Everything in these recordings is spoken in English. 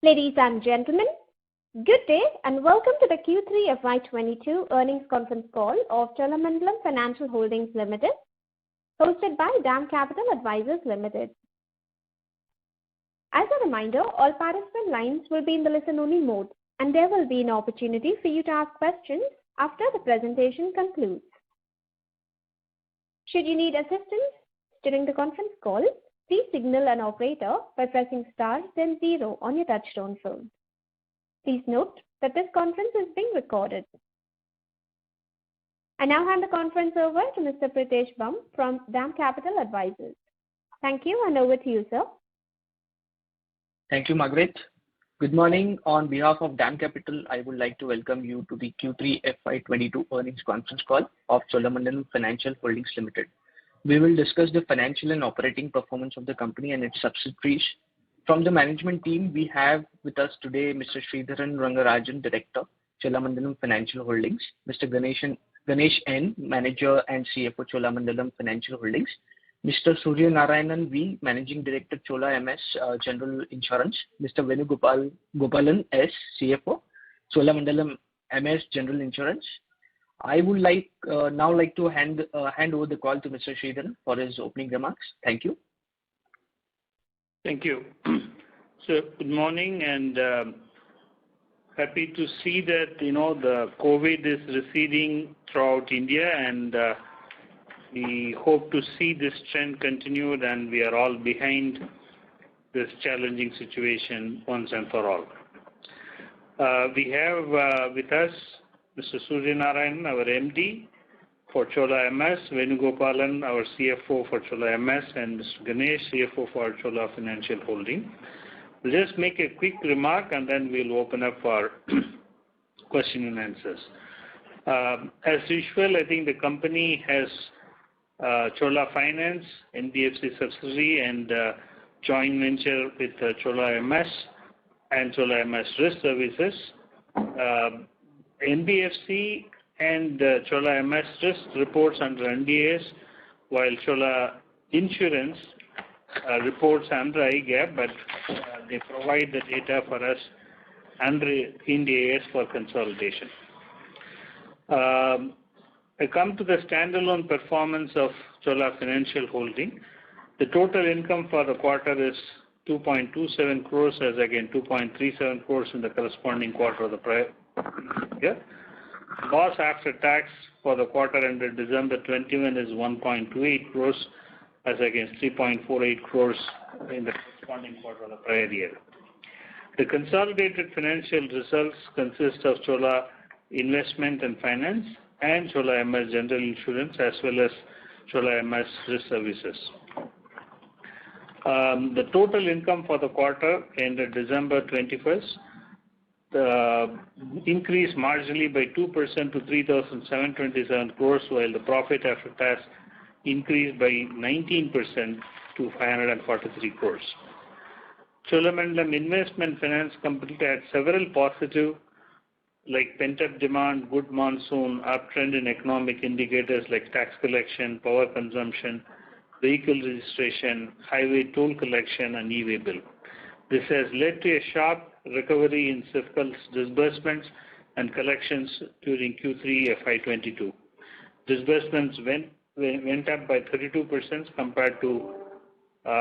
Ladies and gentlemen, good day and welcome to the Q3 FY22 earnings conference call of Cholamandalam Financial Holdings Limited, hosted by DAM Capital Advisors Limited. As a reminder, all participant lines will be in the listen-only mode, and there will be an opportunity for you to ask questions after the presentation concludes. Should you need assistance during the conference call, please signal an operator by pressing star then 0 on your touchtone phone. Please note that this conference is being recorded. I now hand the conference over to Mr. Pritesh Bum from DAM Capital Advisors. Thank you, and over to you, sir. Thank you, Margaret. Good morning. On behalf of DAM Capital, I would like to welcome you to the Q3 FY22 earnings conference call of Cholamandalam Financial Holdings Limited. We will discuss the financial and operating performance of the company and its subsidiaries. From the management team, we have with us today Mr. Sridharan Rangarajan, Director, Cholamandalam Financial Holdings, Mr. Ganesh N, Manager and CFO, Cholamandalam Financial Holdings, Mr. Surya Narayanan V, Managing Director, Chola MS General Insurance, Mr. Venugopalan S, CFO, Cholamandalam MS General Insurance. I would now like to hand over the call to Mr. Sridharan for his opening remarks. Thank you. Thank you. So good morning, and happy to see that the COVID is receding throughout India, and we hope to see this trend continued, and we are all behind this challenging situation once and for all. We have with us Mr. Surya Narayanan, our MD for Chola MS, Venugopalan, our CFO for Chola MS, and Mr. Ganesh, CFO for Chola Financial Holding. We'll just make a quick remark and then we'll open up for question and answers. As usual, I think the company has Chola Finance, NBFC subsidiary, and joint venture with Chola MS and Chola MS Risk Services. NBFC and Chola MS Risk reports under NDAS, while Chola Insurance reports under IGAAP, but they provide the data for us under NDAS for consolidation. I come to the standalone performance of Chola Financial Holding. The total income for the quarter is 2.27 crores as again 2.37 crores in the corresponding quarter of the prior year. Loss after tax for the quarter ended December 21 is 1.28 crores as against 3.48 crores in the corresponding quarter of the prior year. The consolidated financial results consist of Chola Investment and Finance and Chola MS General Insurance as well as Chola MS Risk Services. The total income for the quarter ended December 21st increased marginally by 2% to 3,727 crores, while the profit after tax increased by 19% to 543 crores. Cholamandalam Investment Finance Company had several positive like pent-up demand, good monsoon, uptrend in economic indicators like tax collection, power consumption, vehicle registration, highway toll collection, and e-way bill. This has led to a sharp recovery in CIFCL's disbursements and collections during Q3 FY22. Disbursements went up by 32% compared to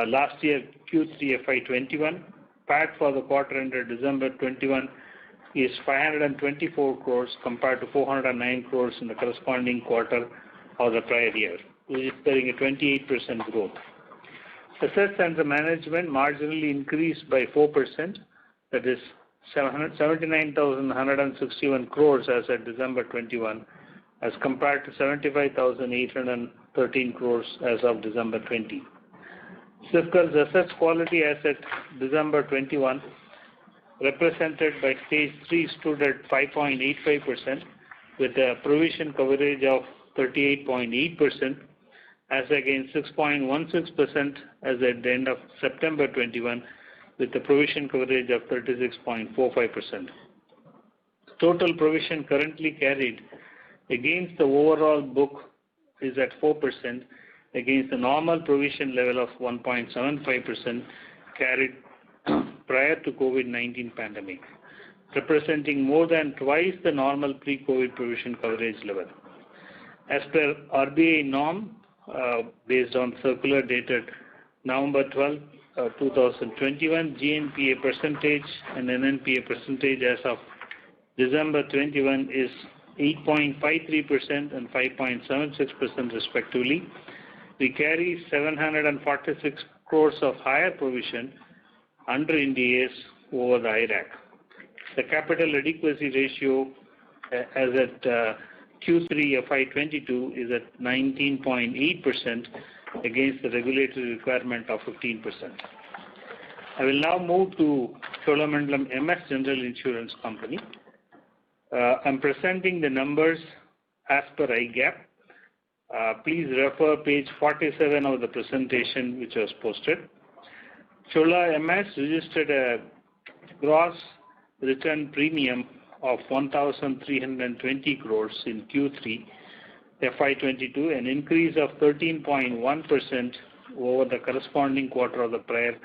last year Q3 FY21. PAT for the quarter ended December 21 is 524 crores compared to 409 crores in the corresponding quarter of the prior year, registering a 28% growth. Assets under management marginally increased by 4%, that is 79,161 crores as at December 21, as compared to 75,813 crores as of December 20. CIFCL's assets quality as at December 21, represented by stage 3, stood at 5.85% with a provision coverage of 38.8%, as against 6.16% as at the end of September 21, with a provision coverage of 36.45%. Total provision currently carried against the overall book is at 4% against the normal provision level of 1.75% carried prior to COVID-19 pandemic, representing more than twice the normal pre-COVID provision coverage level. As per RBI norm, based on circular dated November 12, 2021, GNPA percentage and NNPA percentage as of December 21 is 8.53% and 5.76% respectively. We carry 746 crores of higher provision under Ind AS over the IRAC. The capital adequacy ratio as at Q3 FY22 is at 19.8% against the regulatory requirement of 15%. I will now move to Cholamandalam MS General Insurance Company. I'm presenting the numbers as per IGAAP. Please refer page 47 of the presentation which was posted. Chola MS registered a gross return premium of 1,320 crores in Q3 FY22, an increase of 13.1% over the corresponding quarter of the prior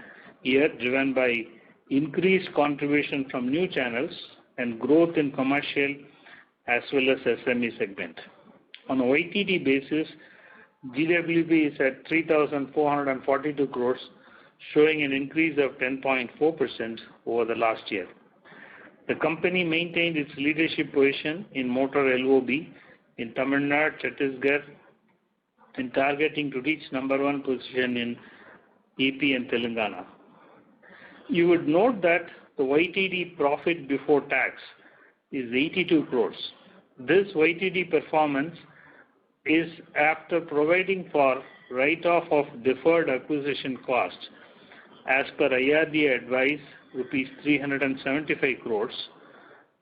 year, driven by increased contribution from new channels and growth in commercial as well as SME segment. On a YTD basis, GWP is at 3,442 crores, showing an increase of 10.4% over the last year. The company maintained its leadership position in motor LOB in Tamil Nadu, Chhattisgarh, and targeting to reach number 1 position in EP and Telangana. You would note that the YTD profit before tax is 82 crores. This YTD performance is after providing for write-off of deferred acquisition costs as per IRDA advice, rupees 375 crores.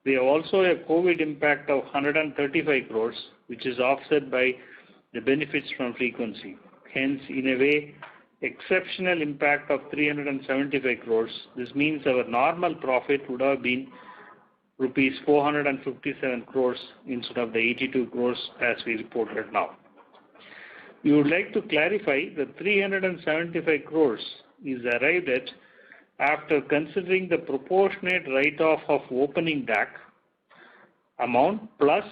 We have also a COVID impact of 135 crores, which is offset by the benefits from frequency. Hence, in a way, exceptional impact of 375 crores. This means our normal profit would have been rupees 457 crores instead of the 82 crores as we reported now. We would like to clarify that 375 crores is arrived at after considering the proportionate write-off of opening DAC amount plus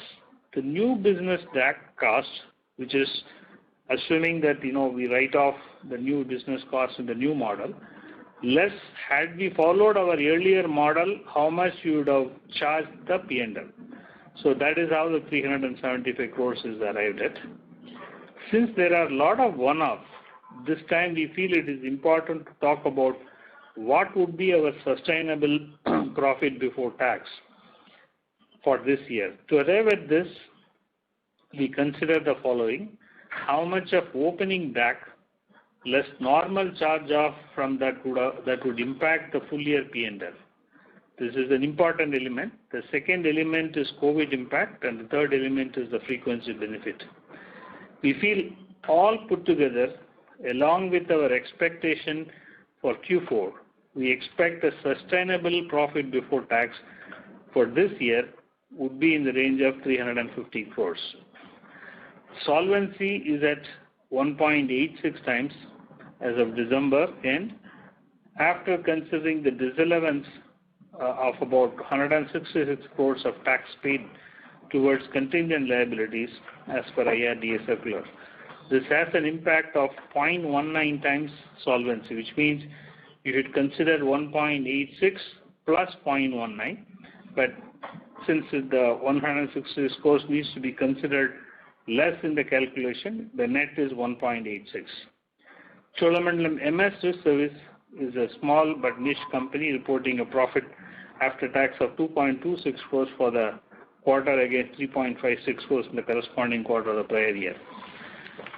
the new business DAC cost, which is assuming that we write off the new business cost in the new model, less had we followed our earlier model, how much you would have charged the P&L. So that is how the 375 crores is arrived at. Since there are a lot of one-offs, this time we feel it is important to talk about what would be our sustainable profit before tax for this year. To arrive at this, we consider the following: how much of opening DAC less normal charge-off from that would impact the full year P&L. This is an important element. The second element is COVID impact, and the third element is the frequency benefit. We feel all put together, along with our expectation for Q4, we expect a sustainable profit before tax for this year would be in the range of 350 crores. Solvency is at 1.86 times as of December end, after considering the disallowance of about 166 crores of tax paid towards contingent liabilities as per IRDA circular. This has an impact of 0.19 times solvency, which means you should consider 1.86 plus 0.19, but since the 166 crores needs to be considered less in the calculation, the net is 1.86. Cholamandalam MS Risk Service is a small but niche company reporting a profit after tax of 2.26 crores for the quarter against 3.56 crores in the corresponding quarter of the prior year.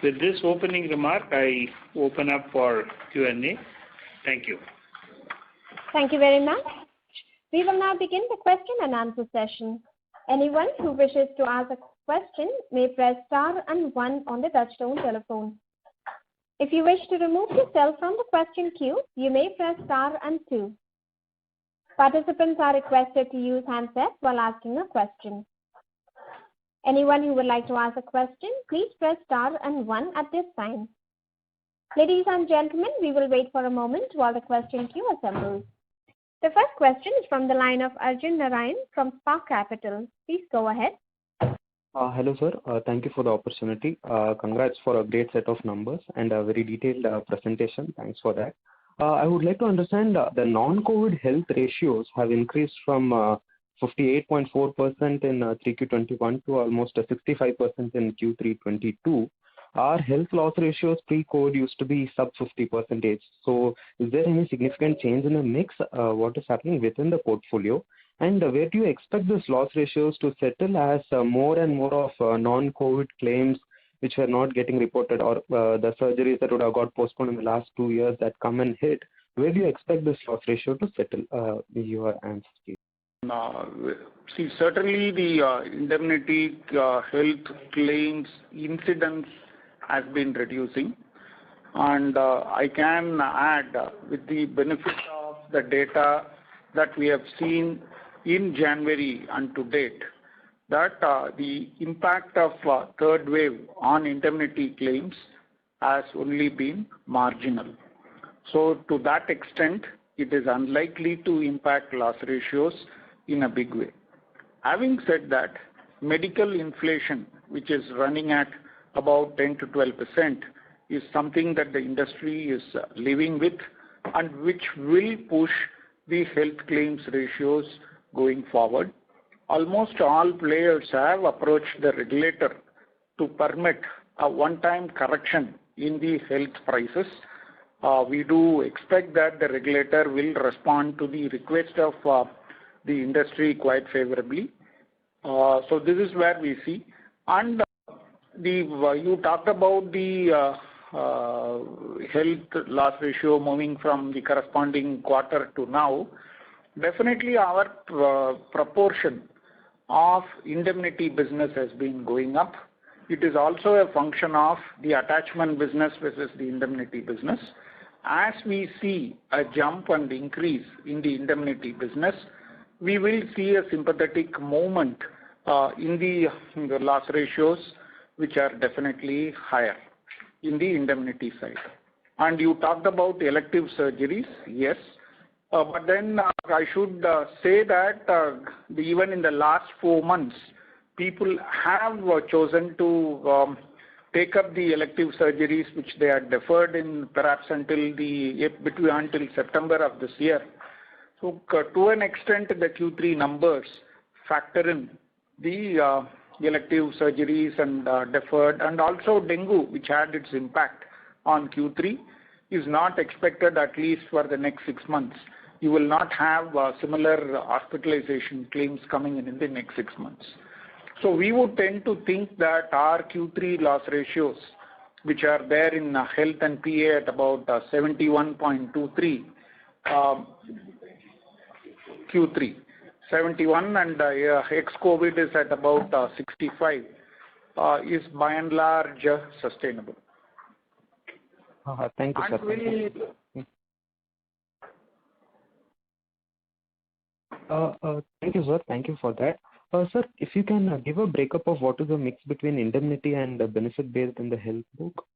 With this opening remark, I open up for Q&A. Thank you. Thank you very much. We will now begin the question and answer session. Anyone who wishes to ask a question may press star and 1 on the touchtone telephone. If you wish to remove yourself from the question queue, you may press star and 2. Participants are requested to use handsets while asking a question. Anyone who would like to ask a question, please press star and 1 at this time. Ladies and gentlemen, we will wait for a moment while the question queue assembles. The first question is from the line of Arjun Narayan from Spark Capital. Please go ahead. Hello, sir. Thank you for the opportunity. Congrats for a great set of numbers and a very detailed presentation. Thanks for that. I would like to understand the non-COVID health ratios have increased from 58.4% in 3Q21 to almost 65% in Q322. Our health loss ratios pre-COVID used to be sub 50%. So is there any significant change in the mix? What is happening within the portfolio? And where do you expect these loss ratios to settle as more and more of non-COVID claims which are not getting reported, or the surgeries that would have got postponed in the last 2 years that come and hit? Where do you expect this loss ratio to settle? Your answer, please. See, certainly the indemnity health claims incidence has been reducing, and I can add with the benefit of the data that we have seen in January and to date, that the impact of third wave on indemnity claims has only been marginal. So to that extent, it is unlikely to impact loss ratios in a big way. Having said that, medical inflation, which is running at about 10 to 12%, is something that the industry is living with and which will push the health claims ratios going forward. Almost all players have approached the regulator to permit a one-time correction in the health prices. We do expect that the regulator will respond to the request of the industry quite favorably. So this is where we see. And you talked about the health loss ratio moving from the corresponding quarter to now. Definitely our proportion of indemnity business has been going up. It is also a function of the attachment business versus the indemnity business. As we see a jump and increase in the indemnity business, we will see a sympathetic movement in the loss ratios, which are definitely higher in the indemnity side. And you talked about elective surgeries, yes. But then I should say that even in the last 4 months, people have chosen to take up the elective surgeries which they had deferred in perhaps until September of this year. So to an extent, the Q3 numbers factor in the elective surgeries and deferred, and also dengue, which had its impact on Q3, is not expected at least for the next 6 months. You will not have similar hospitalization claims coming in the next 6 months. So we would tend to think that our Q3 loss ratios, which are there in health and PA at about 71.23, Q3, 71, and ex-COVID is at about 65, is by and large sustainable. Thank you, sir. Thank you, sir. Thank you for that. Sir, if you can give a breakup of what is the mix between indemnity and benefit-based in the health book?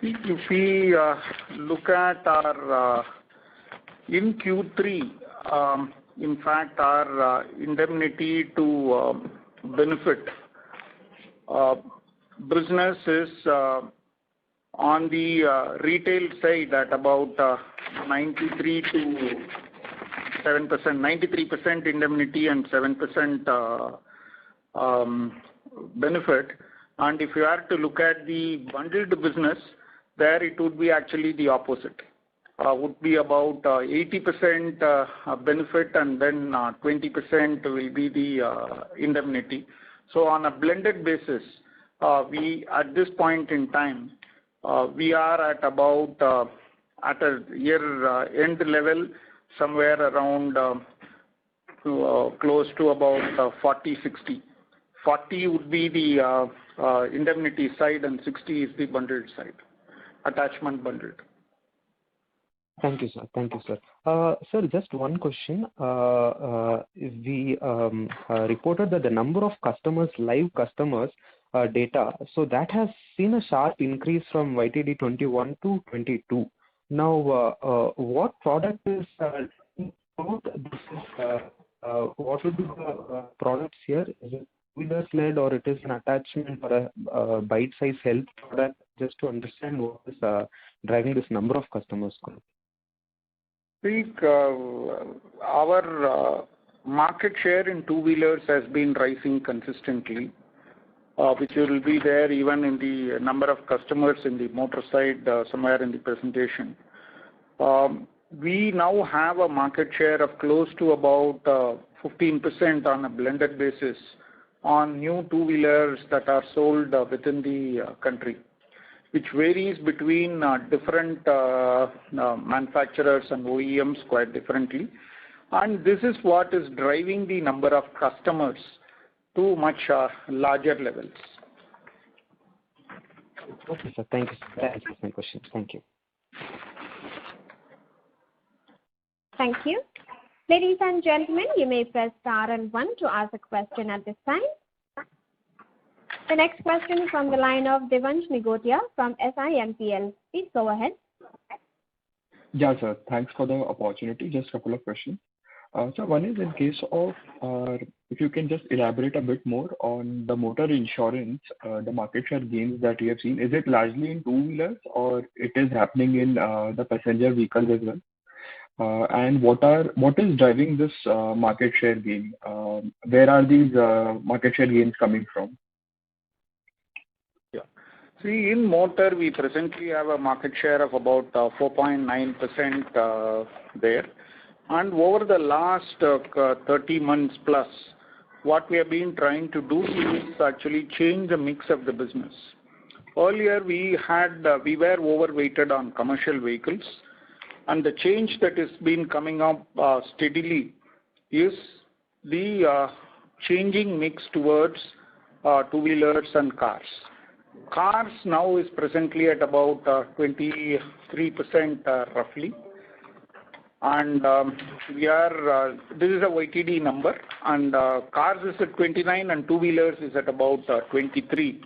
If we look at our in Q3, in fact, our indemnity to benefit business is on the retail side at about 93% indemnity and 7% benefit. And if you are to look at the bundled business, there it would be actually the opposite. Would be about 80% benefit, and then 20% will be the indemnity. So on a blended basis, we at this point in time, we are at about at a year end level, somewhere around close to about 40-60. 40 would be the indemnity side and 60 is the bundled side, attachment bundled. Thank you, sir. Thank you, sir. Sir, just one question. We reported that the number of customers, live customers data, so that has seen a sharp increase from YTD 21 to 22. Now, what product is what would be the products here? Is it two-wheelers led, or it is an attachment or a bite-size health product? Just to understand what is driving this number of customers. I think our market share in two-wheelers has been rising consistently, which will be there even in the number of customers in the motor side somewhere in the presentation. We now have a market share of close to about 15% on a blended basis on new two-wheelers that are sold within the country, which varies between different manufacturers and OEMs quite differently. And this is what is driving the number of customers to much larger levels. Okay, sir. Thank you. That answers my question. Thank you. Thank you. Ladies and gentlemen, you may press star and 1 to ask a question at this time. The next question is from the line of Devansh Nigotia from SIMPL. Please go ahead. Yeah, sir. Thanks for the opportunity. Just a couple of questions. So one is in case of, if you can just elaborate a bit more on the motor insurance, the market share gains that you have seen. Is it largely in two-wheelers or it is happening in the passenger vehicles as well? And what is driving this market share gain? Where are these market share gains coming from? Yeah. See, in motor, we presently have a market share of about 4.9% there. And over the last 30 months plus, what we have been trying to do is actually change the mix of the business. Earlier, we were overweighted on commercial vehicles. And the change that has been coming up steadily is the changing mix towards two-wheelers and cars. Cars now is presently at about 23% roughly. And this is a YTD number. And cars is at 29 and two-wheelers is at about 23.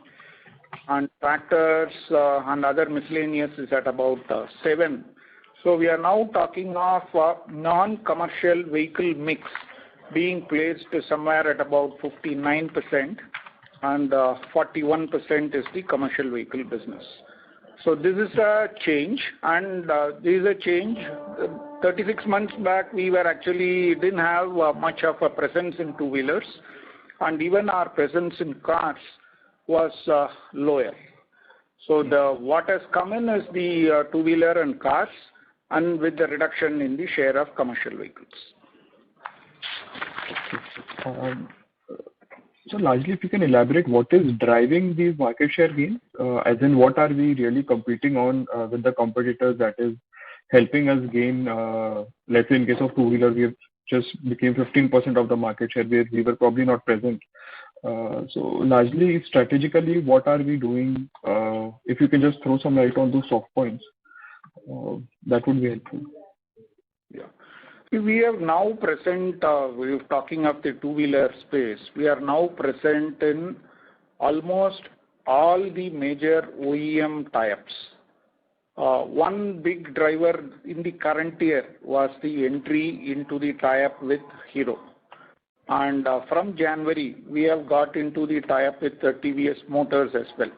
And tractors and other miscellaneous is at about 7. So we are now talking of non-commercial vehicle mix being placed somewhere at about 59% and 41% is the commercial vehicle business. So this is a change, and this is a change. 36 months back, we didn't have much of a presence in two-wheelers, and even our presence in cars was lower. So what has come in is the two-wheeler and cars, and with the reduction in the share of commercial vehicles. So largely, if you can elaborate, what is driving these market share gains? As in, what are we really competing on with the competitors that is helping us gain? Let's say in case of two-wheeler, we have just became 15% of the market share where we were probably not present. So largely, strategically, what are we doing? If you can just throw some light on those soft points, that would be helpful. Yeah. We have now present, we're talking of the two-wheeler space, we are now present in almost all the major OEM tie-ups. One big driver in the current year was the entry into the tie-up with Hero. And from January, we have got into the tie-up with TVS Motors as well.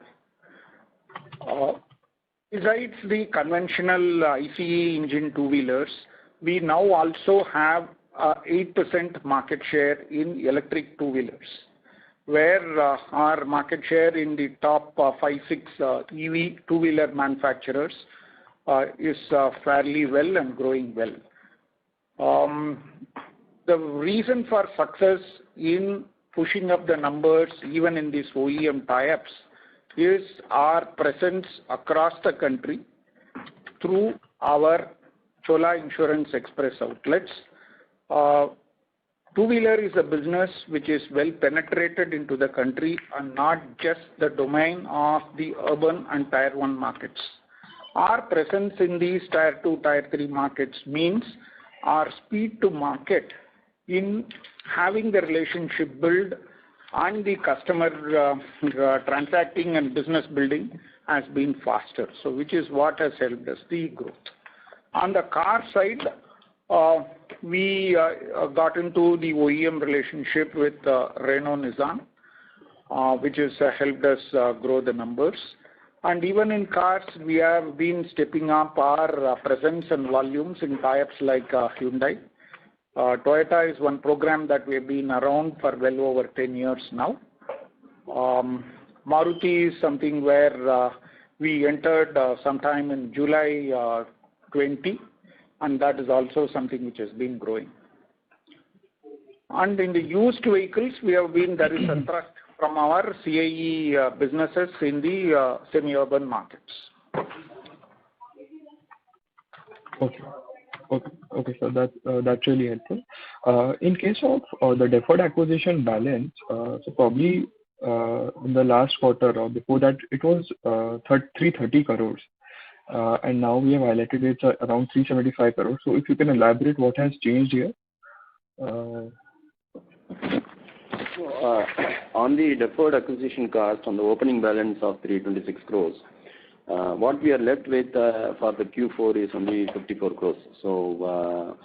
Besides the conventional ICE engine two-wheelers, we now also have 8% market share in electric two-wheelers, where our market share in the top 5-6 EV two-wheeler manufacturers is fairly well and growing well. The reason for success in pushing up the numbers even in these OEM tie-ups is our presence across the country through our Chola Insurance Express outlets. Two-wheeler is a business which is well penetrated into the country and not just the domain of the urban and Tier 1 markets. Our presence in these Tier 2, Tier 3 markets means our speed to market in having the relationship build and the customer transacting and business building has been faster, so which is what has helped us the growth. On the car side, we got into the OEM relationship with Renault Nissan, which has helped us grow the numbers. And even in cars, we have been stepping up our presence and volumes in tie-ups like Hyundai. Toyota is one program that we have been around for well over 10 years now. Maruti is something where we entered sometime in July 20, and that is also something which has been growing. And in the used vehicles, there is a thrust from our CIE businesses in the semi-urban markets. Okay, so that's really helpful. In case of the deferred acquisition balance, so probably in the last quarter or before that, it was 330 crores. And now we have highlighted it's around 375 crores. So if you can elaborate what has changed here? On the deferred acquisition cost on the opening balance of 326 crores, what we are left with for the Q4 is only 54 crores. So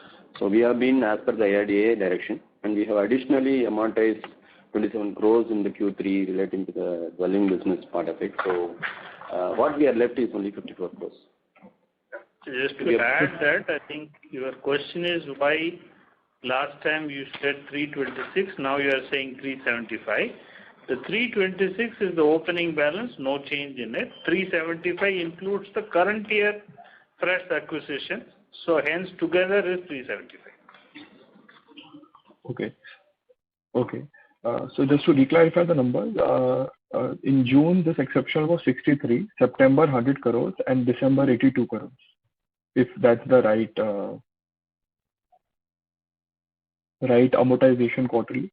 we have been as per the IRDA direction, and we have additionally amortized 27 crores in the Q3 relating to the dwelling business part of it. So what we are left is only 54 crores. Just to add that, I think your question is why last time you said 326, now you are saying 375. The 326 is the opening balance, no change in it. 375 includes the current year fresh acquisition. So hence together is 375. Okay. So just to reclarify the numbers, in June this exceptional was 63, September 100 crores, and December 82 crores. If that's the right amortization quarterly.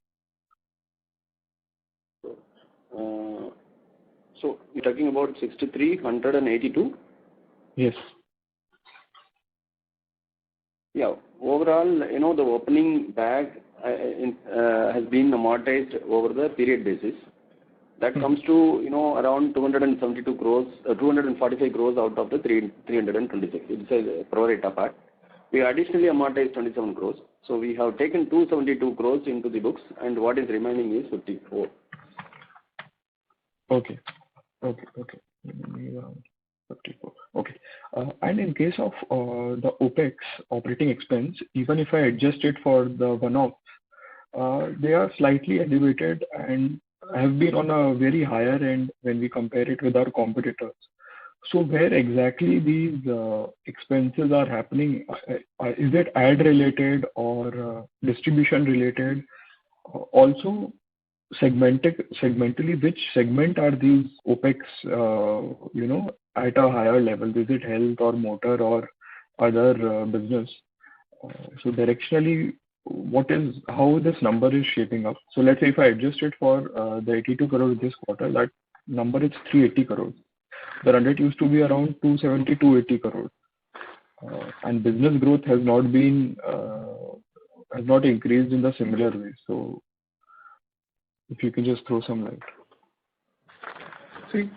So you're talking about 63, 182? Yes. Yeah. Overall, the opening bag has been amortized over the period basis. That comes to around 272 crores, 245 crores out of the 326. It's a pro rata part. We additionally amortized 27 crores. So we have taken 272 crores into the books, and what is remaining is 54. Okay. 54. Okay. And in case of the OPEX, operating expense, even if I adjust it for the one-off, they are slightly elevated and have been on a very higher end when we compare it with our competitors. So where exactly these expenses are happening? Is it ad related or distribution related? Also, segmentally, which segment are these OPEX, at a higher level? Is it health or motor or other business? So directionally, how this number is shaping up? So let's say if I adjust it for the 82 crores this quarter, that number is 380 crores. The run rate used to be around 270, 280 crores. And business growth has not increased in the similar way. So if you can just throw some light. I think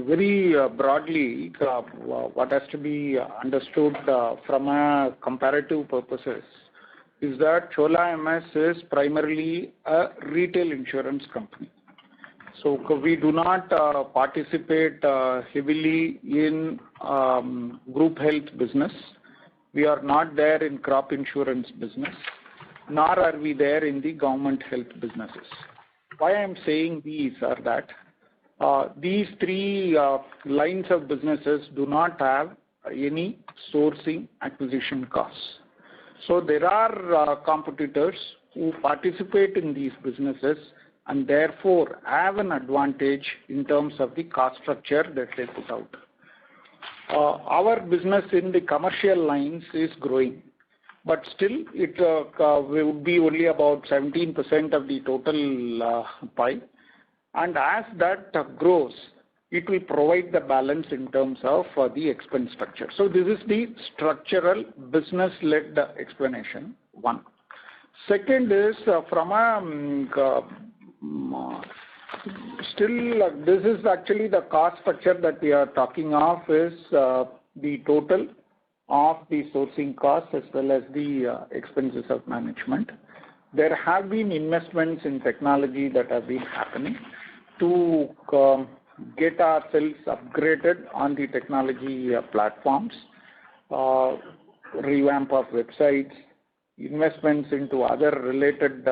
very broadly, what has to be understood from a comparative purposes is that Chola MS is primarily a retail insurance company. So we do not participate heavily in group health business. We are not there in crop insurance business, nor are we there in the government health businesses. Why I am saying these are that these three lines of businesses do not have any sourcing acquisition costs. So there are competitors who participate in these businesses and therefore have an advantage in terms of the cost structure that they put out. Our business in the commercial lines is growing, but still it will be only about 17% of the total pie. And as that grows, it will provide the balance in terms of the expense structure. So this is the structural business-led explanation, one. Second is from a still this is actually the cost structure that we are talking of is the total of the sourcing costs as well as the expenses of management. There have been investments in technology that have been happening to get ourselves upgraded on the technology platforms, revamp of websites, investments into other related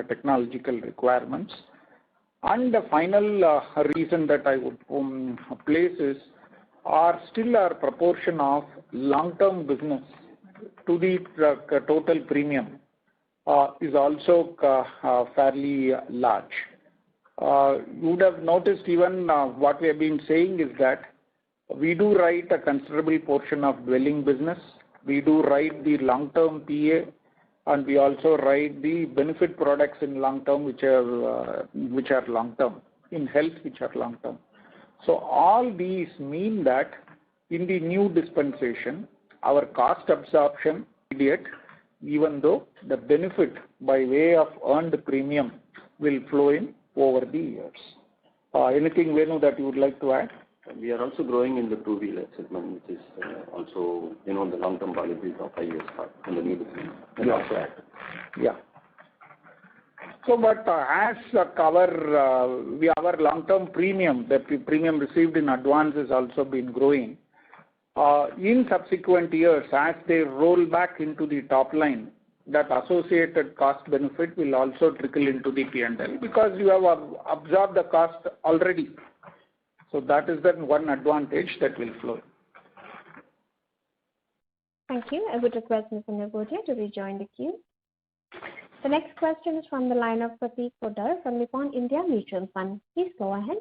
technological requirements. And the final reason that I would place is still our proportion of long-term business to the total premium is also fairly large. You would have noticed even what we have been saying is that we do write a considerable portion of dwelling business. We do write the long-term PA, and we also write the benefit products in long-term, which are long-term, in health, which are long-term. So all these mean that in the new dispensation, our cost absorption immediate, even though the benefit by way of earned premium will flow in over the years. Anything, Venu, that you would like to add? We are also growing in the two-wheeler segment, which is also, the long-term policies of 5 years in the new business. Yeah. So, but as our long-term premium, the premium received in advance has also been growing. In subsequent years, as they roll back into the top line, that associated cost benefit will also trickle into the P&L because you have absorbed the cost already. So that is the one advantage that will flow. Thank you. I would request Mr. Nirgotia to rejoin the queue. The next question is from the line of Prateek Poddar from Nippon India Mutual Fund. Please go ahead.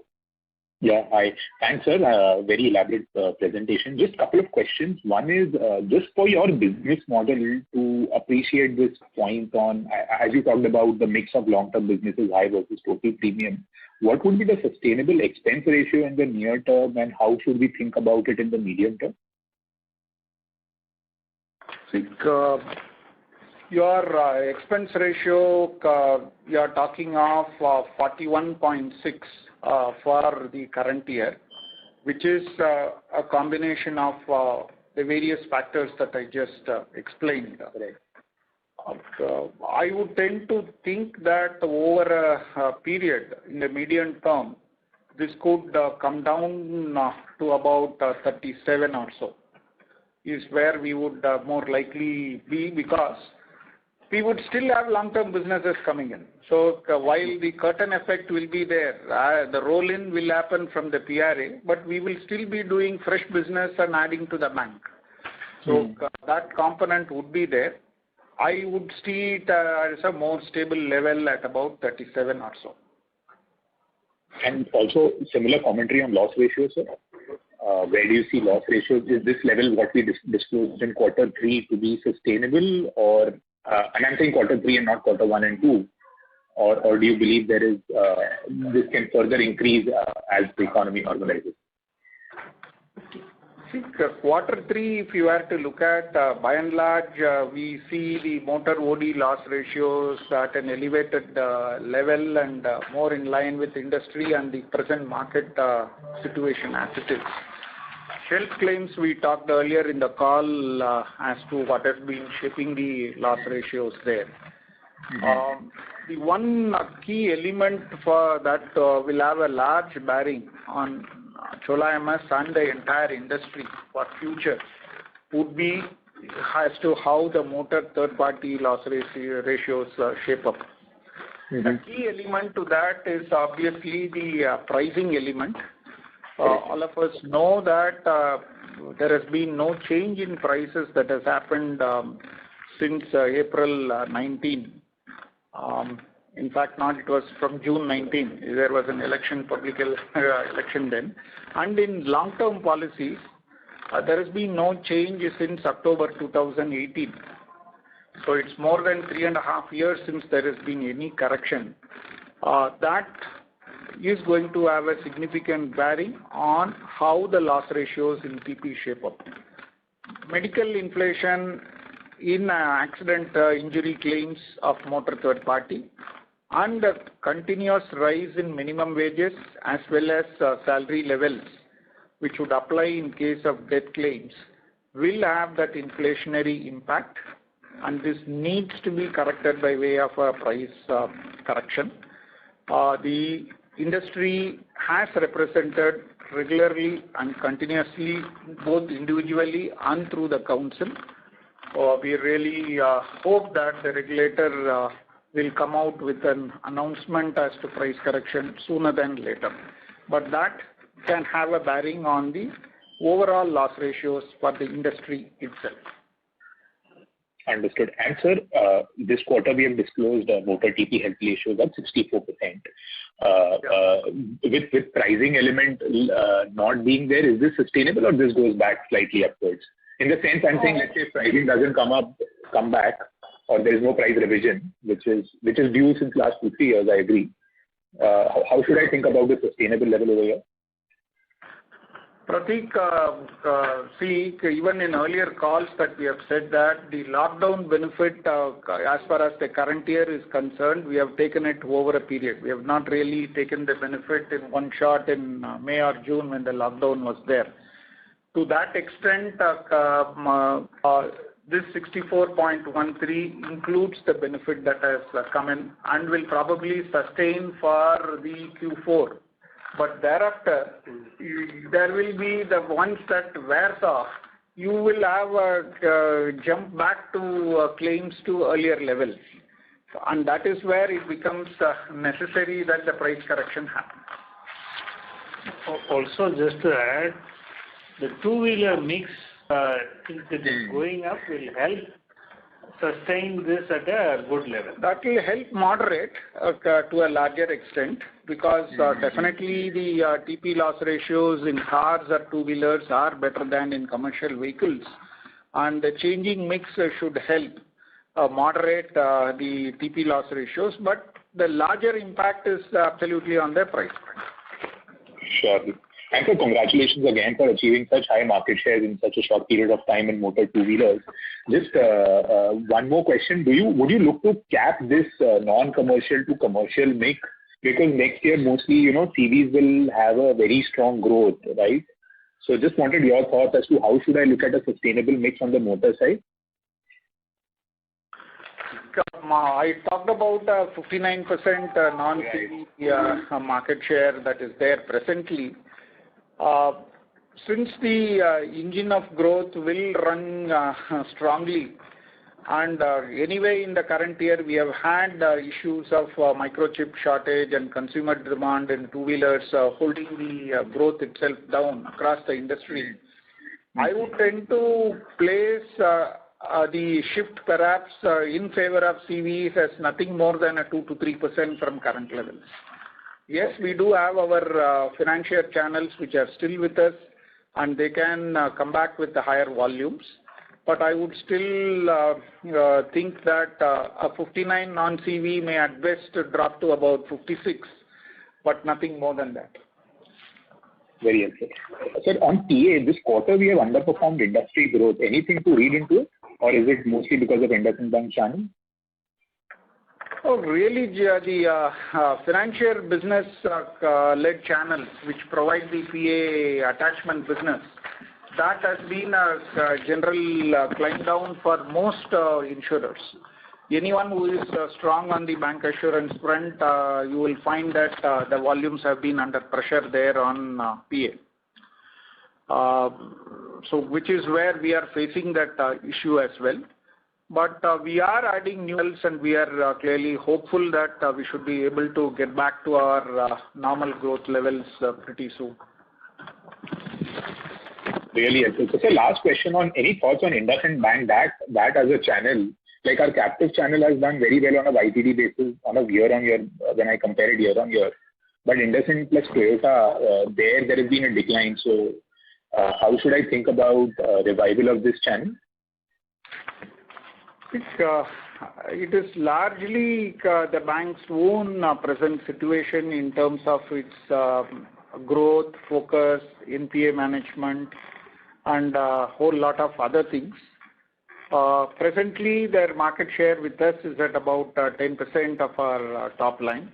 Yeah, hi. Thanks, sir. Very elaborate presentation. Just a couple of questions. One is just for your business model to appreciate this point on, as you talked about the mix of long-term businesses, high versus total premium, what would be the sustainable expense ratio in the near term and how should we think about it in the medium term? Your expense ratio, you are talking of 41.6 for the current year, which is a combination of the various factors that I just explained. I would tend to think that over a period in the medium term, this could come down to about 37 or so, is where we would more likely be, because we would still have long-term businesses coming in. So while the curtain effect will be there, the roll-in will happen from the PRA, but we will still be doing fresh business and adding to the bank. So that component would be there. I would see it as a more stable level at about 37 or so. And also similar commentary on loss ratios, sir. Where do you see loss ratios? Is this level what we disclosed in Q3 to be sustainable, or and I'm saying Q3 and not Q1 and 2, or do you believe there is this can further increase as the economy normalizes? See, Q3, if you were to look at, by and large, we see the motor OD loss ratios at an elevated level and more in line with industry and the present market situation as it is. Health claims, we talked earlier in the call as to what has been shaping the loss ratios there. The one key element for that will have a large bearing on Chola MS and the entire industry for future would be as to how the motor third-party loss ratios shape up. The key element to that is obviously the pricing element. All of us know that there has been no change in prices that has happened since April 19. In fact, it was from June 19. There was an election, public election then. And in long-term policies, there has been no change since October 2018. So it's more than 3.5 years since there has been any correction. That is going to have a significant bearing on how the loss ratios in TP shape up. Medical inflation in accident injury claims of motor third party and a continuous rise in minimum wages as well as salary levels, which would apply in case of death claims, will have that inflationary impact, and this needs to be corrected by way of a price correction. The industry has represented regularly and continuously, both individually and through the council. We really hope that the regulator will come out with an announcement as to price correction sooner than later. But that can have a bearing on the overall loss ratios for the industry itself. Understood. And sir, this quarter we have disclosed motor TP health ratios at 64%. With pricing element not being there, is this sustainable or this goes back slightly upwards? In the sense I'm saying, let's say if pricing doesn't come back, or there is no price revision, which is due since last 2-3 years, I agree. How should I think about the sustainable level over here? Pratik, see, even in earlier calls that we have said that the lockdown benefit, as far as the current year is concerned, we have taken it over a period. We have not really taken the benefit in one shot in May or June when the lockdown was there. To that extent, this 64.13 includes the benefit that has come in and will probably sustain for the Q4. But thereafter, there will be the ones that wears off. You will have a jump back to claims to earlier levels. And that is where it becomes necessary that the price correction happens. Also, just to add, the two-wheeler mix, since it is going up, will help sustain this at a good level. That will help moderate to a larger extent, because definitely the TP loss ratios in cars or two-wheelers are better than in commercial vehicles, and the changing mix should help moderate the TP loss ratios, but the larger impact is absolutely on the price. Sure. And so congratulations again for achieving such high market shares in such a short period of time in motor two-wheelers. Just one more question. Would you look to cap this non-commercial to commercial mix? Because next year mostly, CVs will have a very strong growth, right? So just wanted your thoughts as to how should I look at a sustainable mix on the motor side? I talked about 59% non-CV market share that is there presently. Since the engine of growth will run strongly, and anyway in the current year we have had issues of microchip shortage and consumer demand in two-wheelers holding the growth itself down across the industry. I would tend to place the shift perhaps in favor of CVs as nothing more than a 2 to 3% from current levels. Yes, we do have our financial channels which are still with us, and they can come back with the higher volumes. But I would still think that a 59 non-CV may at best drop to about 56, but nothing more than that. Very helpful. Sir, on TA, this quarter we have underperformed industry growth. Anything to read into it, or is it mostly because of IndusInd Bank channel? Oh, really, the financial business-led channels which provide the PA attachment business, that has been a general climb down for most insurers. Anyone who is strong on the bank assurance front, you will find that the volumes have been under pressure there on PA. So which is where we are facing that issue as well. But we are adding new levels, and we are clearly hopeful that we should be able to get back to our normal growth levels pretty soon. Really helpful. So, sir, last question on any thoughts on IndusInd Bank, that as a channel, like our captive channel has done very well on a YTD basis on a year-on-year when I compare it year-on-year. But IndusInd plus Toyota, there has been a decline. So how should I think about revival of this channel? It is largely the bank's own present situation in terms of its growth, focus, NPA management, and a whole lot of other things. Presently, their market share with us is at about 10% of our top line.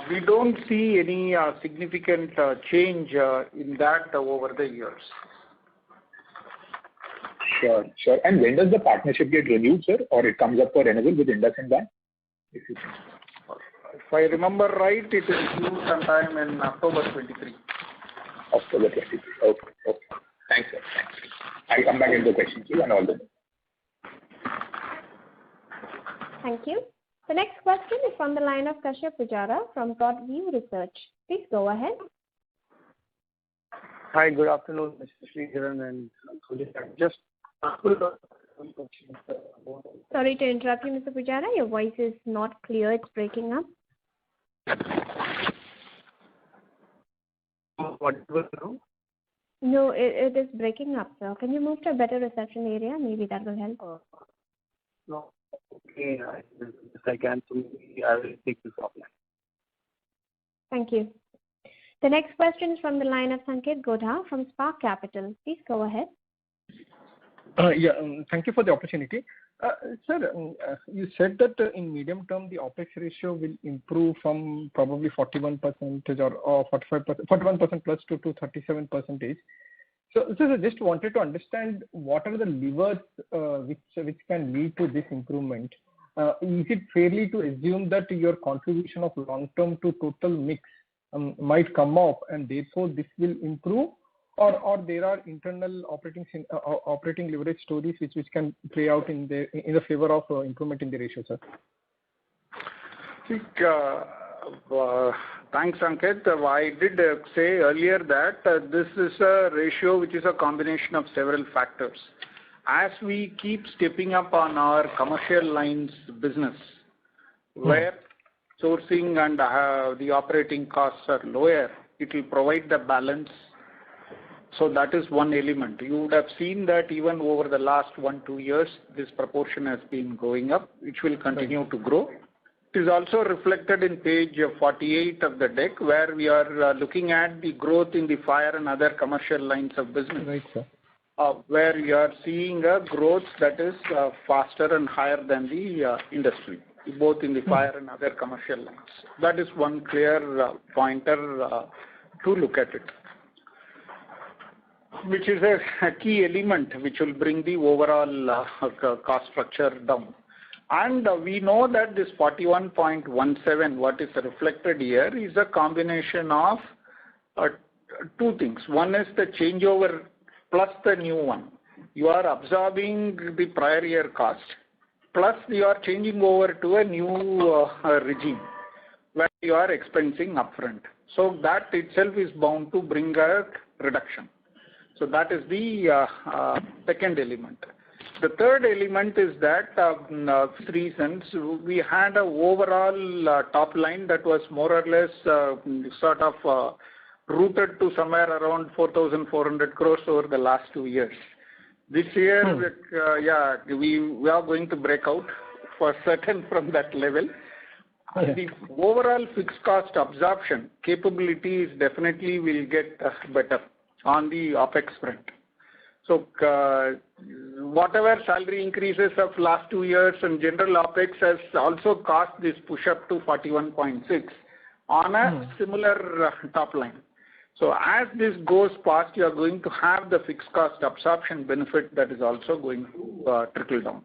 We don't see any significant change in that over the years. Sure, sure. And when does the partnership get renewed, sir, or it comes up for renewal with IndusInd Bank? If you can. If I remember right, it is due sometime in October 23. October 23. Okay. Thanks, sir. Thanks. I'll come back into the question queue and all the best. Thank you. The next question is from the line of Kashyap Pujara from Broadview Research. Please go ahead. Hi, good afternoon, Mr. Sridharan and just Sorry to interrupt you, Mr. Pujara. Your voice is not clear. It's breaking up. What was now? No, it is breaking up, sir. Can you move to a better reception area? Maybe that will help. No. Okay, if I can, so maybe I will take this offline. Thank you. The next question is from the line of Sanket Godha from Spark Capital. Please go ahead. Thank you for the opportunity. Sir, you said that in medium term the OPEX ratio will improve from probably 41% or 45%, 41% plus to 37%. So I just wanted to understand what are the levers which can lead to this improvement. Is it fairly to assume that your contribution of long term to total mix might come up and therefore this will improve, or there are internal operating leverage stories which can play out in the favor of improvement in the ratio, sir? Thanks, Sanket. I did say earlier that this is a ratio which is a combination of several factors. As we keep stepping up on our commercial lines business, where sourcing and the operating costs are lower, it will provide the balance. So that is one element. You would have seen that even over the last 1-2 years, this proportion has been going up, which will continue to grow. It is also reflected in page 48 of the deck, where we are looking at the growth in the fire and other commercial lines of business. Right, sir. Where we are seeing a growth that is faster and higher than the industry, both in the fire and other commercial lines. That is one clear pointer to look at it, which is a key element which will bring the overall cost structure down. And we know that this 41.17, what is reflected here, is a combination of two things. One is the changeover plus the new one. You are absorbing the prior year cost, plus you are changing over to a new regime where you are expensing upfront. So that itself is bound to bring a reduction. So that is the second element. The third element is that reasons we had an overall top line that was more or less sort of rooted to somewhere around 4,400 crores over the last 2 years. This year, we are going to break out for certain from that level. The overall fixed cost absorption capabilities definitely will get better on the OPEX front. So whatever salary increases of last 2 years and general OPEX has also caused this push up to 41.6 on a similar top line. So as this goes past, you are going to have the fixed cost absorption benefit that is also going to trickle down.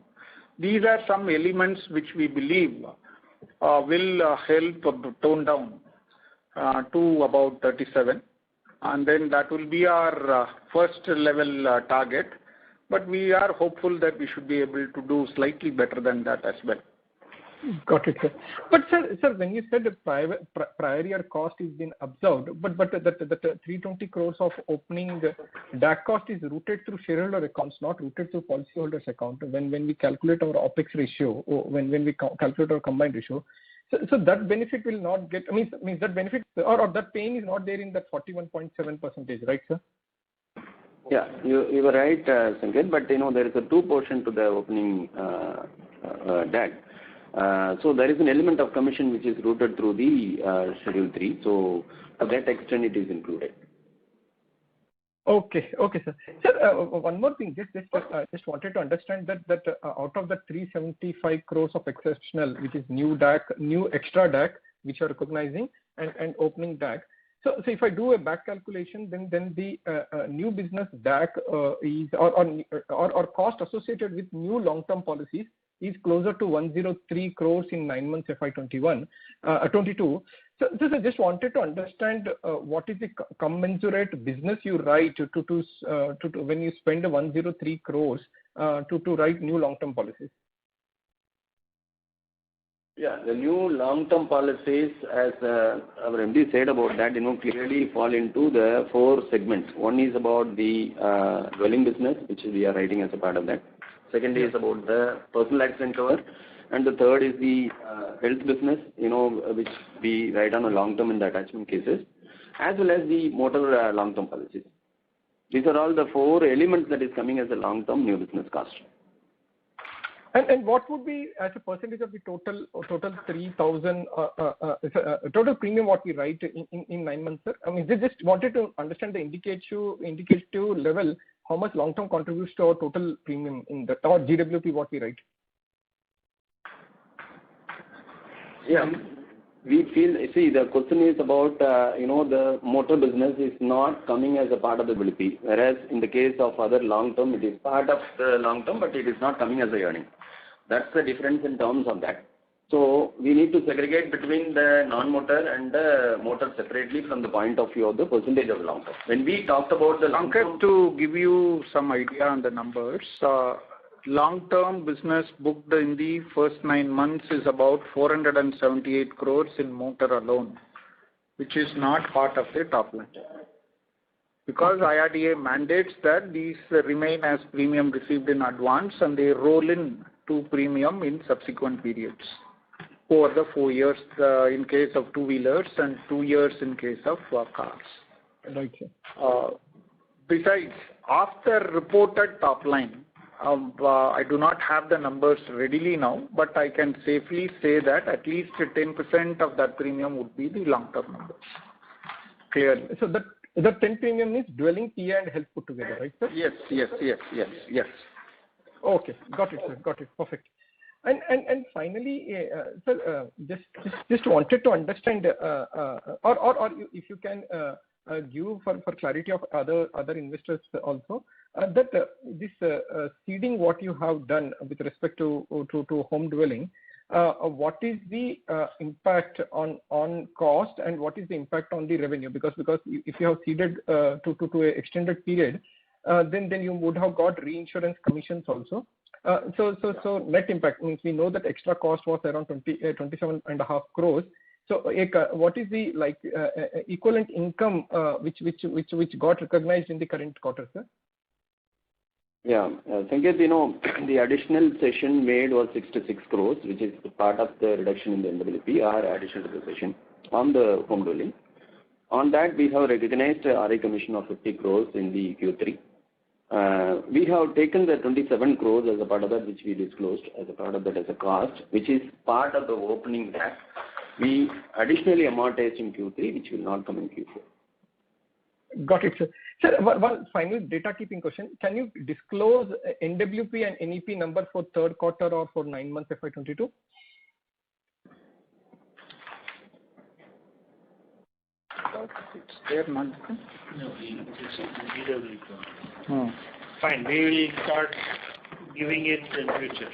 These are some elements which we believe will help tone down to about 37. And then that will be our first level target. But we are hopeful that we should be able to do slightly better than that as well. Got it, sir. But sir, when you said the prior year cost is being absorbed, but the 320 crores of opening DAC cost is routed through shareholder accounts, not routed through policyholders account. When we calculate our OPEX ratio, or when we calculate our combined ratio, so that benefit will not get. Means that benefit or that pain is not there in that 41.7%, right, sir? Yeah, you were right, Sanket. But there is a two portion to the opening DAC. So there is an element of commission which is routed through the Schedule 3. So to that extent, it is included. Okay, sir. Sir, one more thing. Just wanted to understand that out of the 375 crores of exceptional, which is new DAC, new extra DAC, which you are recognizing, and opening DAC. So if I do a back calculation, then the new business DAC is or cost associated with new long-term policies is closer to 103 crores in 9 months FY22. So I just wanted to understand what is the commensurate business you write to when you spend 103 crores to write new long-term policies. Yeah, the new long-term policies, as our MD said about that, clearly fall into the 4 segments. One is about the dwelling business, which we are writing as a part of that. Second is about the personal accident cover, and the third is the health business, which we write on a long-term in the attachment cases, as well as the motor long-term policies. These are all the 4 elements that is coming as a long-term new business cost. And what would be as a percentage of the total 3,000 total premium what we write in 9 months, sir? I mean, just wanted to understand the indicative level, how much long-term contributes to our total premium in the or GWP what we write. Yeah, we feel. See, the question is about the motor business is not coming as a part of the GWP, whereas in the case of other long-term, it is part of the long-term, but it is not coming as a earning. That's the difference in terms of that. So we need to segregate between the non-motor and the motor separately from the point of view of the percentage of long-term. When we talked about the long-term, to give you some idea on the numbers, long-term business booked in the first 9 months is about 478 crores in motor alone, which is not part of the top line. Because IRDA mandates that these remain as premium received in advance and they roll in to premium in subsequent periods over the 4 years in case of two-wheelers and 2 years in case of cars. Right. Besides, after reported top line, I do not have the numbers readily now, but I can safely say that at least 10% of that premium would be the long-term numbers. Clearly. So the 10 premium is dwelling, PA and health put together, right, sir? Yes. Okay, got it, sir. Got it. Perfect. And finally, sir, just wanted to understand, or if you can give for clarity of other investors also, that this seeding what you have done with respect to home dwelling, what is the impact on cost and what is the impact on the revenue? Because if you have seeded to an extended period, then you would have got reinsurance commissions also. So net impact means we know that extra cost was around 27.5 crores. So what is the equivalent income which got recognized in the current quarter, sir? Yeah, Sanket, the additional session made was 66 crores, which is part of the reduction in the NWP or addition to the session on the home dwelling. On that, we have recognized RA commission of 50 crores in the Q3. We have taken the 27 crores as a part of that, which we disclosed as a part of that as a cost, which is part of the opening tax. We additionally amortized in Q3, which will not come in Q4. Got it, sir. Sir, one final data keeping question. Can you disclose NWP and NEP number for third quarter or for 9 months FY22? It's there, no, Fine, we will start giving it in future.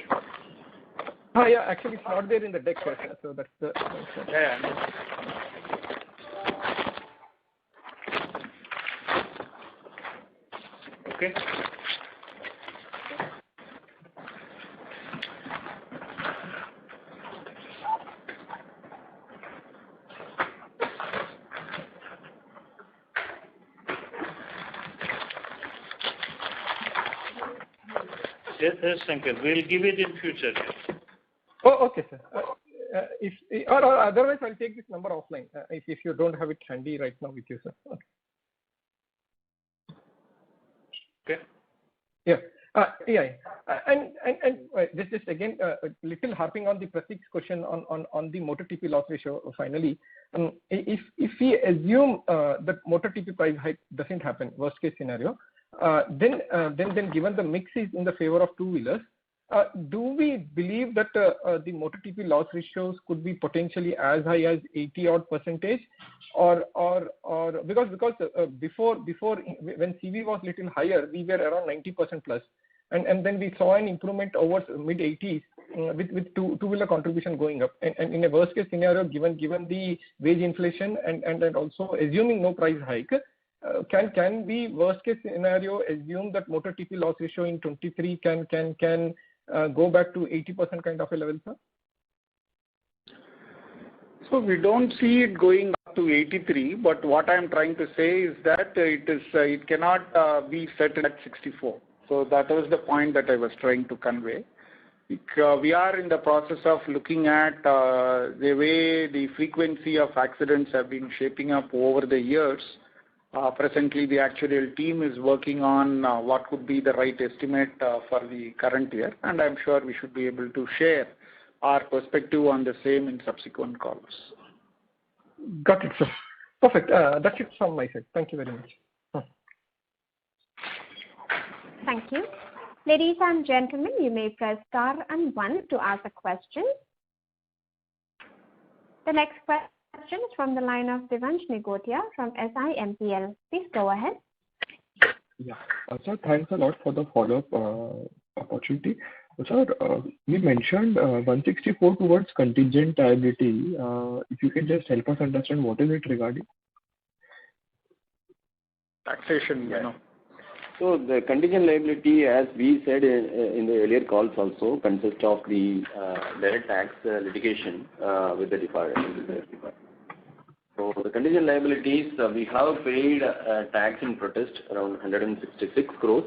Yeah, actually it's not there in the deck, sir. So that's the. Yeah. Okay. Yes, Sanket, we'll give it in future. Oh, okay, sir. Or otherwise, I'll take this number offline if you don't have it handy right now with you, sir. Okay. Yeah. And just again, little harping on the Pratik's question on the motor TP loss ratio. Finally, if we assume that motor TP price hike doesn't happen, worst case scenario, then given the mix is in the favor of two-wheelers, do we believe that the motor TP loss ratios could be potentially as high as 80% or because before when CV was little higher, we were around 90% plus, and then we saw an improvement over mid 80s with two-wheeler contribution going up, and in a worst case scenario, given the wage inflation and also assuming no price hike. Can we worst case scenario assume that motor TP loss ratio in 23 can go back to 80% kind of a level, sir? So we don't see it going up to 83, but what I'm trying to say is that it cannot be set at 64. So that was the point that I was trying to convey. We are in the process of looking at the way the frequency of accidents have been shaping up over the years. Presently, the actuarial team is working on what could be the right estimate for the current year, and I'm sure we should be able to share our perspective on the same in subsequent calls. Got it, sir. Perfect. That's it from my side. Thank you very much. Thank you. Ladies and gentlemen, you may press star and 1 to ask a question. The next question is from the line of Devansh Nigotia from SIMPL. Please go ahead. Yeah. Sir, thanks a lot for the follow-up opportunity. Sir, we mentioned 164 towards contingent liability. If you can just help us understand what is it regarding? Taxation, So the contingent liability, as we said in the earlier calls also, consists of the direct tax litigation with the department. So the contingent liabilities, we have paid tax in protest around 166 crores.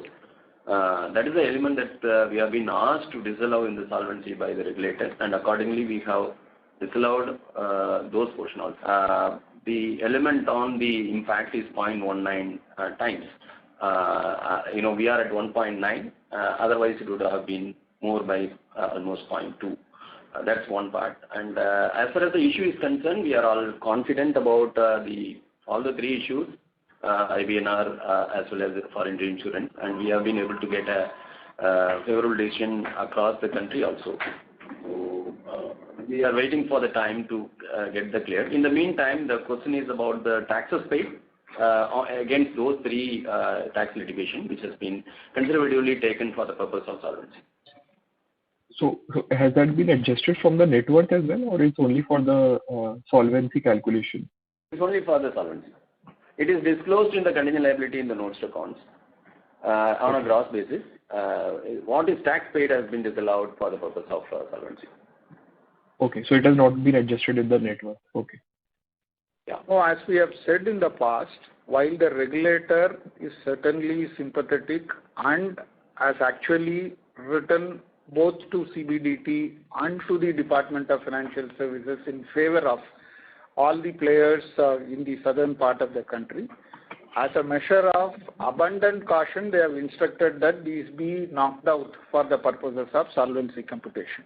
That is the element that we have been asked to disallow in the solvency by the regulator, and accordingly we have disallowed those portions also. The element on the impact is 0.19 times. We are at 1.9. Otherwise, it would have been more by almost 0.2. That's one part. And as far as the issue is concerned, we are all confident about all the three issues, IBNR as well as foreign reinsurance, and we have been able to get a favorable decision across the country also. So we are waiting for the time to get the clear. In the meantime, the question is about the taxes paid against those three tax litigation, which has been conservatively taken for the purpose of solvency. So has that been adjusted from the net worth as well, or it's only for the solvency calculation? It's only for the solvency. It is disclosed in the contingent liability in the notes to accounts on a gross basis. What is tax paid has been disallowed for the purpose of solvency. Okay, so it has not been adjusted in the net worth. Okay. Yeah. Oh, as we have said in the past, while the regulator is certainly sympathetic and has actually written both to CBDT and to the Department of Financial Services in favor of all the players in the southern part of the country, as a measure of abundant caution, they have instructed that these be knocked out for the purposes of solvency computation.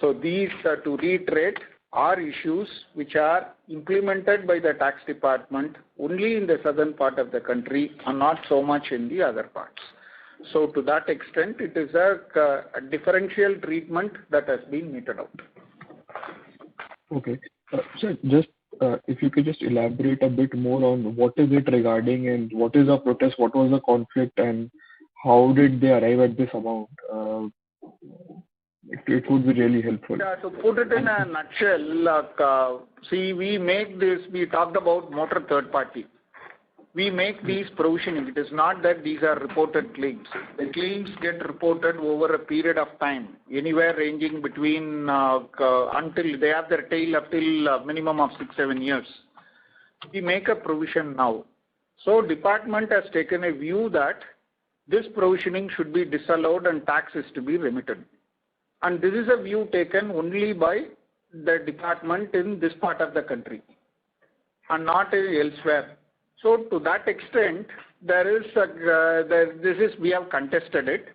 So these, to reiterate, are issues which are implemented by the tax department only in the southern part of the country and not so much in the other parts. So to that extent, it is a differential treatment that has been meted out. Okay. Sir, just if you could just elaborate a bit more on what is it regarding and what is the protest, what was the conflict, and how did they arrive at this amount? It would be really helpful. Yeah, to put it in a nutshell, see, we talked about motor third party. We make these provisioning. It is not that these are reported claims. The claims get reported over a period of time, anywhere ranging between until they have their tail up till a minimum of 6-7 years. We make a provision now. So department has taken a view that this provisioning should be disallowed and tax is to be remitted. And this is a view taken only by the department in this part of the country and not elsewhere. So to that extent, we have contested it,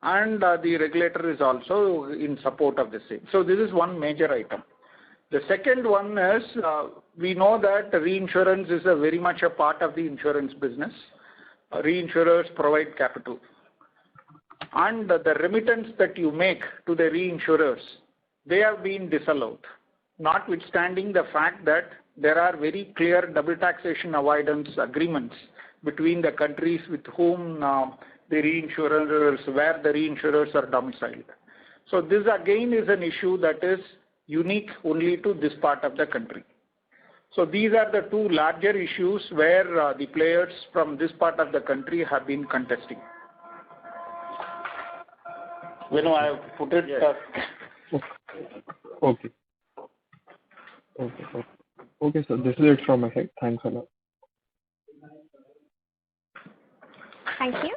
and the regulator is also in support of the same. So this is one major item. The second one is we know that reinsurance is very much a part of the insurance business. Reinsurers provide capital. and the remittance that you make to the reinsurers, they have been disallowed, notwithstanding the fact that there are very clear double taxation avoidance agreements between the countries with whom where the reinsurers are domiciled. So this again is an issue that is unique only to this part of the country. So these are the two larger issues where the players from this part of the country have been contesting. I have put it. Okay. Okay, so this is it from my side. Thanks a lot. Thank you.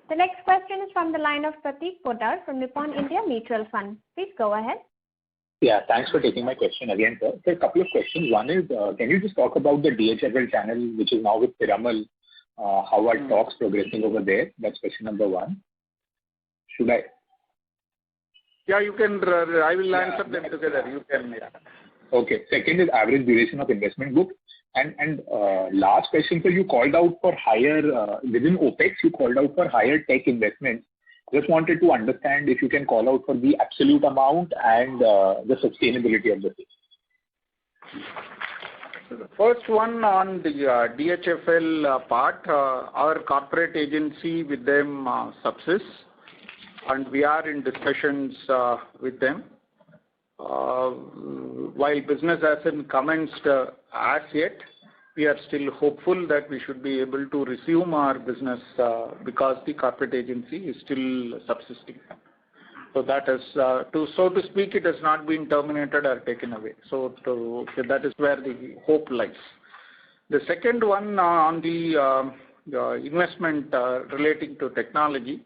The next question is from the line of Prateek Poddar from Nippon India Mutual Fund. Please go ahead. Yeah, thanks for taking my question again, sir. So a couple of questions. One is, can you just talk about the DHFL channel, which is now with Piramal? How are talks progressing over there? That's question number one. Should I? Yeah, you can. I will answer them together. You can. Yeah. Okay. Second is average duration of investment book. And last question, sir, you called out for higher, within OPEX, you called out for higher tech investments. Just wanted to understand if you can call out for the absolute amount and the sustainability of the same. So the first one on the DHFL part, our corporate agency with them subsists, and we are in discussions with them. While business hasn't commenced as yet, we are still hopeful that we should be able to resume our business because the corporate agency is still subsisting. So that is, so to speak, it has not been terminated or taken away. So that is where the hope lies. The second one on the investment relating to technology.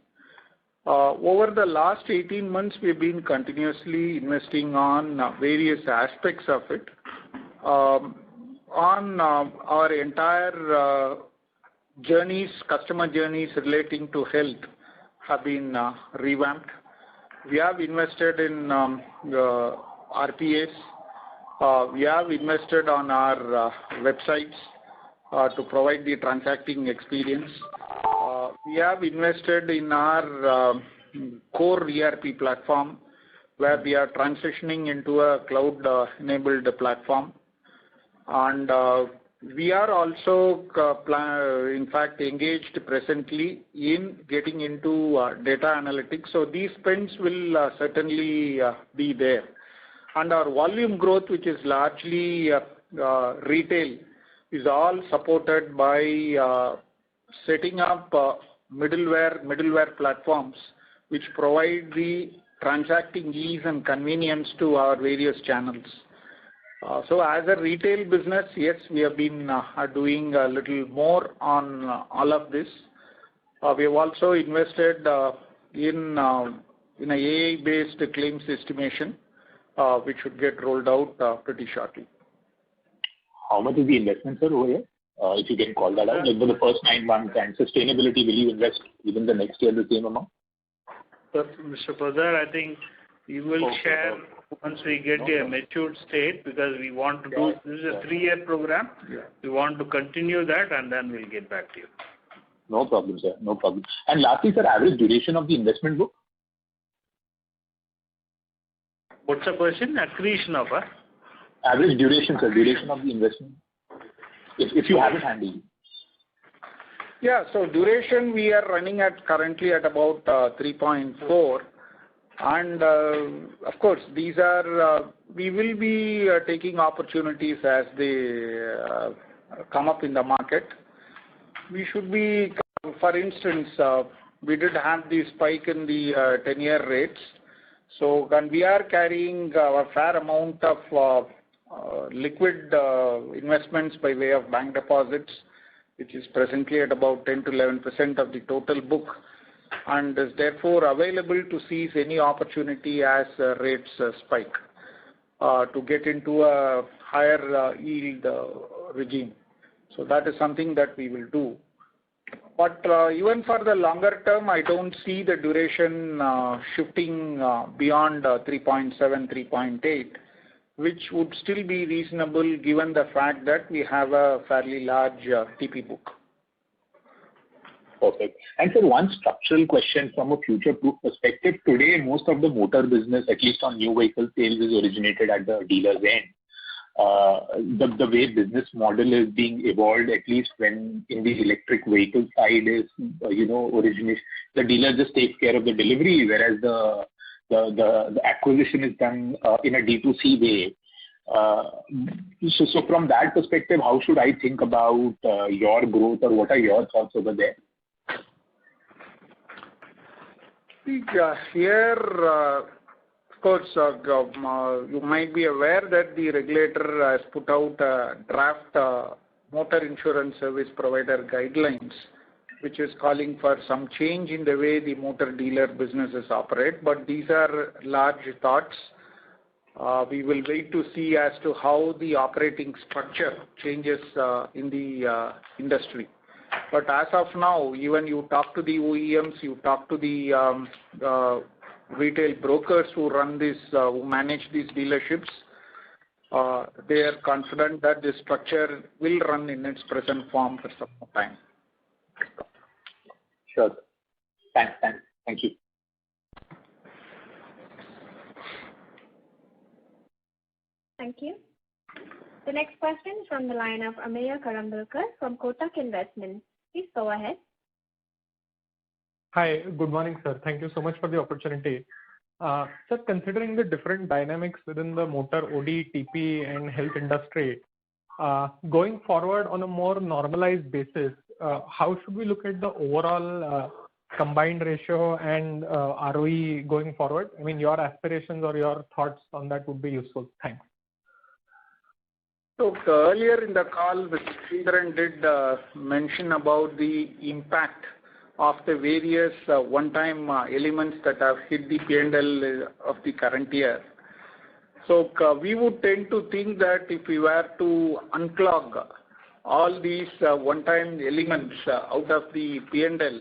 Over the last 18 months, we've been continuously investing on various aspects of it. On our entire customer journeys relating to health have been revamped. We have invested in RPAs. We have invested on our websites to provide the transacting experience. We have invested in our core ERP platform, where we are transitioning into a cloud-enabled platform. And we are also, in fact, engaged presently in getting into data analytics. So these spends will certainly be there. And our volume growth, which is largely retail, is all supported by setting up middleware platforms which provide the transacting ease and convenience to our various channels. So as a retail business, yes, we have been doing a little more on all of this. We have also invested in an AI-based claims estimation, which should get rolled out pretty shortly. How much is the investment, sir, over here? If you can call that out, like for the first 9 months, and sustainability, will you invest even the next year the same amount? Mr. Poddar, I think we will share once we get a matured state, because we want to do, this is a 3-year program. Yeah. We want to continue that, and then we'll get back to you. No problem, sir. No problem. And lastly, sir, average duration of the investment book? What's the question? Accretion of what? Average duration, sir. Duration of the investment. If you have it handy. Yeah, so duration we are running at currently at about 3.4. And of course, these are, we will be taking opportunities as they come up in the market. We should be, for instance, we did have the spike in the 10-year rates. So when we are carrying a fair amount of liquid investments by way of bank deposits, which is presently at about 10 to 11% of the total book, and is therefore available to seize any opportunity as rates spike to get into a higher yield regime. So that is something that we will do. But even for the longer term, I don't see the duration shifting beyond 3.7, 3.8, which would still be reasonable given the fact that we have a fairly large TP book. Perfect. And sir, one structural question from a future-proof perspective. Today, most of the motor business, at least on new vehicle sales, is originated at the dealer's end. The way business model is being evolved, at least when in the electric vehicle side is, origination, the dealer just takes care of the delivery, whereas the acquisition is done in a D2C way. So from that perspective, how should I think about your growth, or what are your thoughts over there? Here, of course, you might be aware that the regulator has put out a draft motor insurance service provider guidelines, which is calling for some change in the way the motor dealer businesses operate. But these are large thoughts. We will wait to see as to how the operating structure changes in the industry. But as of now, even you talk to the OEMs, you talk to the retail brokers who run this, who manage these dealerships, they are confident that this structure will run in its present form for some time. Sure. Thank you. Thank you. The next question is from the line of Ameya Karambulkar from Kotak Investments. Please go ahead. Hi, good morning, sir. Thank you so much for the opportunity. Sir, considering the different dynamics within the motor, OD, TP, and health industry, going forward on a more normalized basis, how should we look at the overall combined ratio and ROE going forward? I mean, your aspirations or your thoughts on that would be useful. Thanks. So earlier in the call, Mr. Sridharan did mention about the impact of the various one-time elements that have hit the P&L of the current year. So we would tend to think that if we were to unclog all these one-time elements out of the P&L,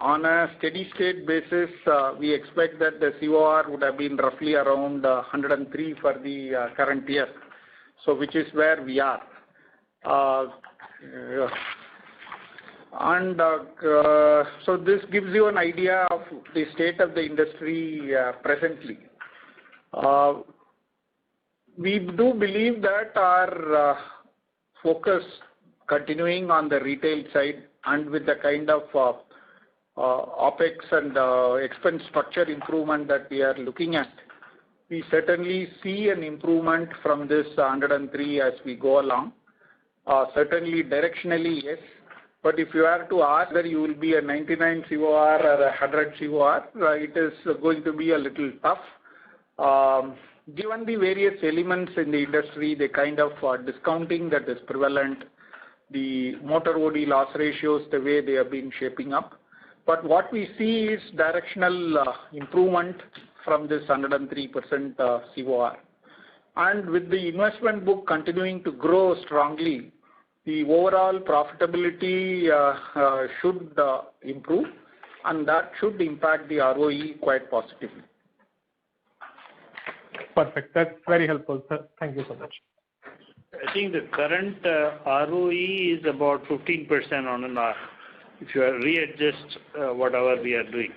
on a steady-state basis, we expect that the COR would have been roughly around 103 for the current year. So which is where we are. So this gives you an idea of the state of the industry presently. We do believe that our focus continuing on the retail side and with the kind of OPEX and expense structure improvement that we are looking at, we certainly see an improvement from this 103 as we go along. Certainly directionally, yes. But if you are to ask whether you will be a 99 COR or a 100 COR, it is going to be a little tough. Given the various elements in the industry, the kind of discounting that is prevalent, the motor OD loss ratios, the way they have been shaping up. But what we see is directional improvement from this 103% COR. And with the investment book continuing to grow strongly, the overall profitability should improve, and that should impact the ROE quite positively. Perfect. That's very helpful, sir. Thank you so much. I think the current ROE is about 15% on an R. If you readjust whatever we are doing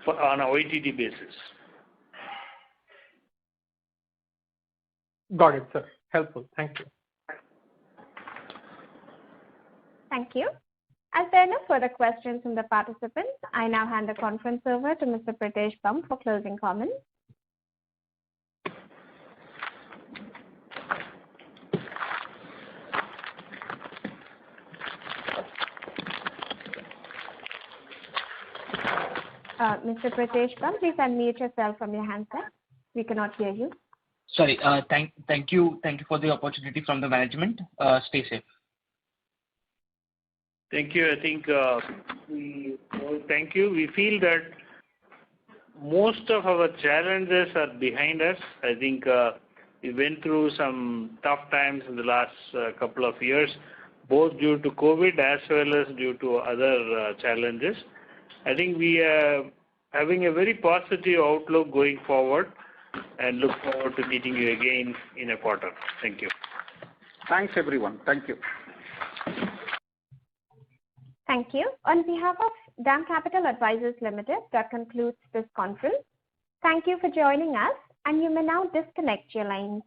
on a OITD basis. Got it, sir. Helpful. Thank you. Thank you. As there are no further questions from the participants, I now hand the conference over to Mr. Pritesh Bumb for closing comments. Mr. Pritesh Bumb, please unmute yourself from your handset. We cannot hear you. Sorry. Thank you for the opportunity from the management. Stay safe. Thank you. I think thank you. We feel that most of our challenges are behind us. I think we went through some tough times in the last couple of years, both due to COVID as well as due to other challenges. I think we are having a very positive outlook going forward and look forward to meeting you again in a quarter. Thank you. Thanks, everyone. Thank you. Thank you. On behalf of DAM Capital Advisors Limited, that concludes this conference. Thank you for joining us, and you may now disconnect your lines.